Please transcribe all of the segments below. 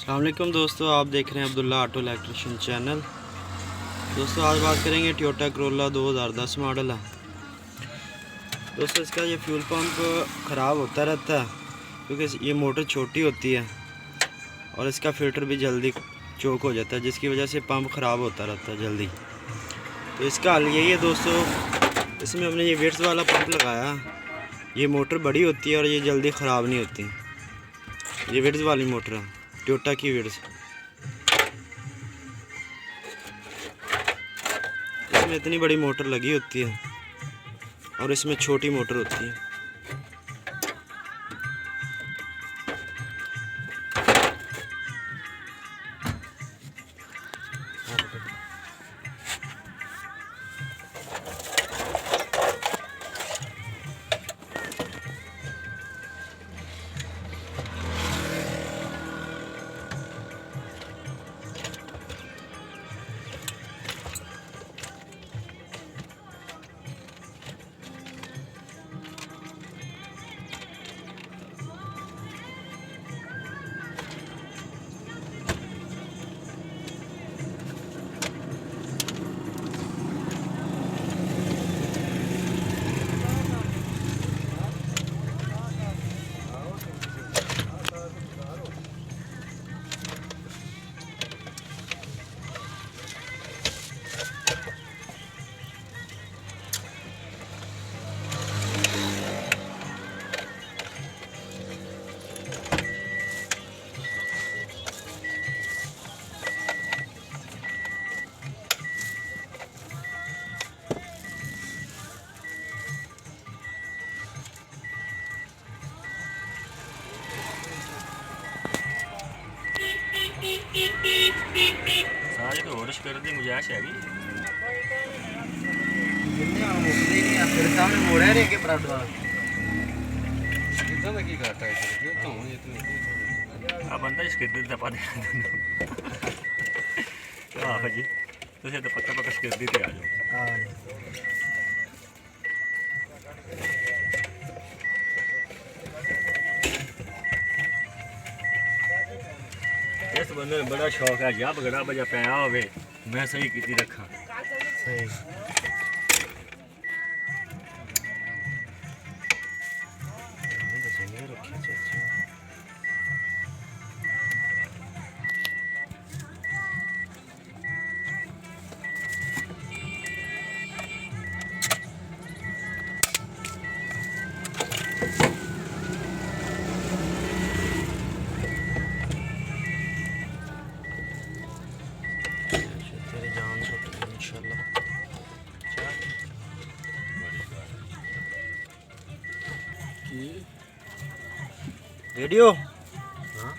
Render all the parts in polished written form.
अस्सलाम वालेकुम दोस्तों, आप देख रहे हैं अब्दुल्ला ऑटो इलेक्ट्रिशियन चैनल। दोस्तों आज बात करेंगे टोयोटा करोला 2010 मॉडल है। दोस्तों इसका ये फ्यूल पंप ख़राब होता रहता है क्योंकि ये मोटर छोटी होती है और इसका फ़िल्टर भी जल्दी चोक हो जाता है, जिसकी वजह से पंप ख़राब होता रहता है जल्दी। तो इसका हल यही है दोस्तों, इसमें हमने ये वेट्स वाला पंप लगाया। ये मोटर बड़ी होती है और ये जल्दी ख़राब नहीं होती। ये वेट्स वाली मोटर है, टोयोटा की वेट्स। इसमें इतनी बड़ी मोटर लगी होती है और इसमें छोटी मोटर होती है। सारे तो होश कर दी गुजारिश है तेरे सामने मोड़ा है कि पराठा वाला कितना की घाटा है ये तो ये तो अब बंदा इसके दिल दबा दे हां जी तो ये तो पक्का पक्का कर दी थे आ जाओ। हां इस बंदे ने बड़ा शौक है जब गड़ा बजा पाया होवे मैं सही कीती रखा सही। वीडियो हां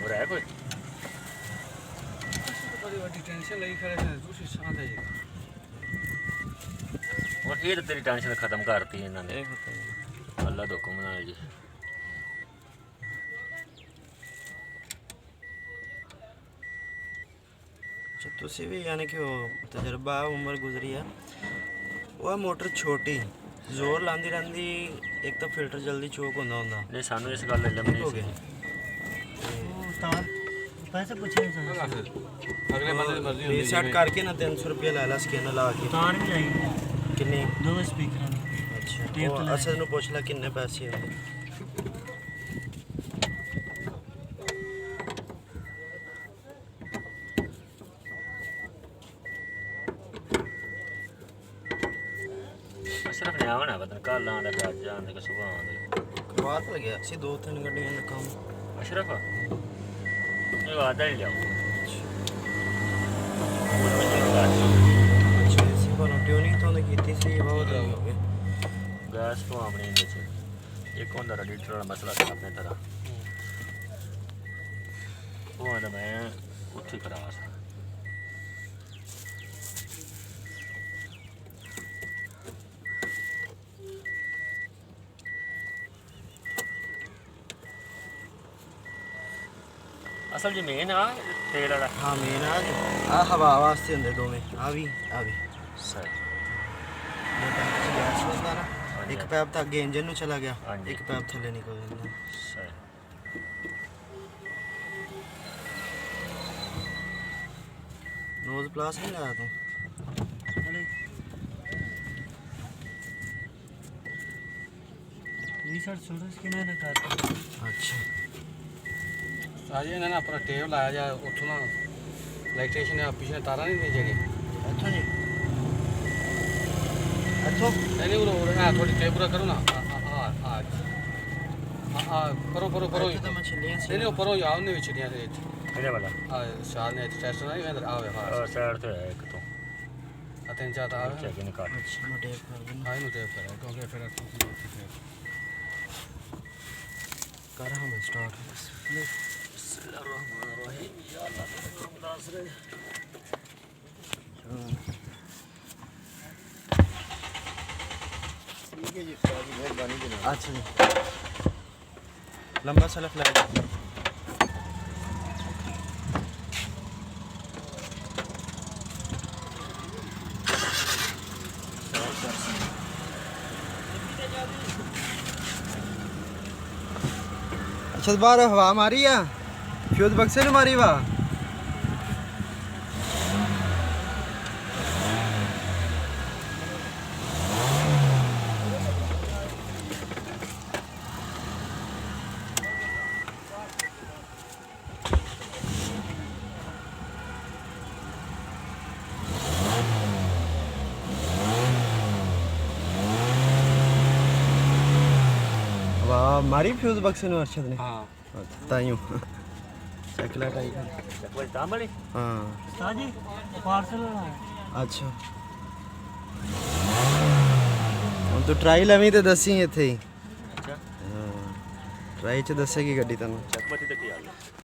और है कोई बड़ी बड़ी टेंशन लगी खड़े हैं दूसरी साथ है ये और ये तो तेरी टेंशन खत्म करती है इन्होंने अल्लाह दा हुक्म नाल जी। अच्छा तुसी भी यानी कि वो तजर्बा उम्र गुजरी है। वो मोटर छोटी जोर लांदी रहंदी, एक तो फिल्टर जल्दी चोक होंदा नहीं सानू इस गल इल्म नहीं हो सी। गया तार पैसे पूछे चला फिर अगले बंदे की मर्जी होती रीसेट है करके ना 300 रुपये ला ला स्कैनर ला के। तार भी चाहिए किन्ने दो स्पीकर अच्छा टेप वो तो असल नु पूछ ला किन्ने पैसे होंदे। अशरफ ने आना पता कल आंदा कि अज आंदा कि सुबह आंदा बात लग गया सी 2-3 गड्डियां दा काम। अशरफ ये आधा ही लियाओ अच्छा इसी पर ट्यूनिंग तो ने कीती सी बहुत दिन हो गए। गैस तो अपने नीचे एक होंदा रेडिएटर वाला मसला था अपने तरह वो आंदा मैं उत्थे करा सा असल जी मेन आ तेल वाला हाँ मेन आ हवा वास्ते होंगे दोवें आ भी ਸਹੀ ਇਹ ਪੈਪ ਚ ਗੈਸ ਵੱਜਦਾ ਨਾ ਹਾਂਜੀ। ਇੱਕ ਪੈਪ ਤਾਂ ਅੱਗੇ ਇੰਜਨ ਨੂੰ ਚਲਾ ਗਿਆ ਹਾਂਜੀ। ਇੱਕ ਪੈਪ ਥੱਲੇ ਨਿਕਲ ਜਾਂਦਾ ਸਹੀ ਨੋਜ਼ ਪਲਾਸ ਨਹੀਂ ਲਾਇਆ ਤੂੰ अरे ये सर छोड़ो इसके ना काटो ਅੱਛਾ ਸਾਜੀ ਇਹਨਾਂ ਨੇ ਆਪਣਾ ਟੇਪ ਲਾਇਆ ਜਾਂ ਉੱਥੋਂ ਨਾ ਇਲੈਕਟ੍ਰੀਸ਼ੀਅਨ ਨੇ ਪਿਛਲੇ ਤਾਰਾਂ ਨਹੀਂ ਦੇ ਜਿਹੜੇ ਇੱਥੋਂ ਜੀ ਇੱਥੋਂ ਨਹੀਂ ਨਹੀਂ ਉਹ ਨਾ ਥੋੜੀ ਟੇਪ ਪੂਰਾ ਕਰੋ ਨਾ ਆ ਪਰੋ ਪਰੋ ਪਰੋ ਇੱਥੇ ਤਾਂ ਮਛਲੀਆਂ ਸੀ ਨਹੀਂ ਨਹੀਂ ਉਹ ਪਰੋ ਯਾਰ ਉਹਨੇ ਵਿੱਚ ਦੀਆਂ ਦੇ ਇਹਦੇ ਵਾਲਾ ਆ ਸ਼ਾਲ ਨੇ ਟੈਸਟ ਨਹੀਂ ਕਹਿੰਦੇ ਆਵੇ ਹਾਂ ਸਾਈਡ ਤੇ ਹੈ ਇੱਕ ਤੋਂ ਆ ਤਿੰਨ ਚਾਰ ਤਾਂ ਆਵੇ ਚੈੱਕ ਨਹੀਂ ਕਰ ਅੱਛਾ ਮੈਂ ਟੇਪ ਕਰ ਦਿੰਦਾ ਹਾਂ ਇਹਨੂੰ ਟੇਪ ਕਰਾਂ ਕਿਉਂਕਿ ਫਿਰ ਤੁਸੀਂ ਕਰ ਹਾਂ ਮੈਂ ਸਟਾਰਟ अच्छा जी लंबा सलफ लाया अच्छा बार हवा मारी है फ्यूज बक्से ने मारी वाह वाह मारी फ्यूज बक्से ने अर्शद ने हाँ ताइयों चकला टाइप ਚੱਕ ਤਾਂ ਬੜੀ हाँ साजी पार्सल ना अच्छा ਹੁਣ ਤੂੰ ਟਰਾਈ ਲਵੀਂ ਤੇ ਦੱਸੀ ਇੱਥੇ ਹੀ ਅੱਛਾ ਹਾਂ ਟਰਾਈ ਚ ਦੱਸੇਗੀ ਗੱਡੀ ਤੈਨੂੰ ਚੱਕ ਬੱਤੀ ਤੇ ਕੀ ਹਾਲ ਹੈ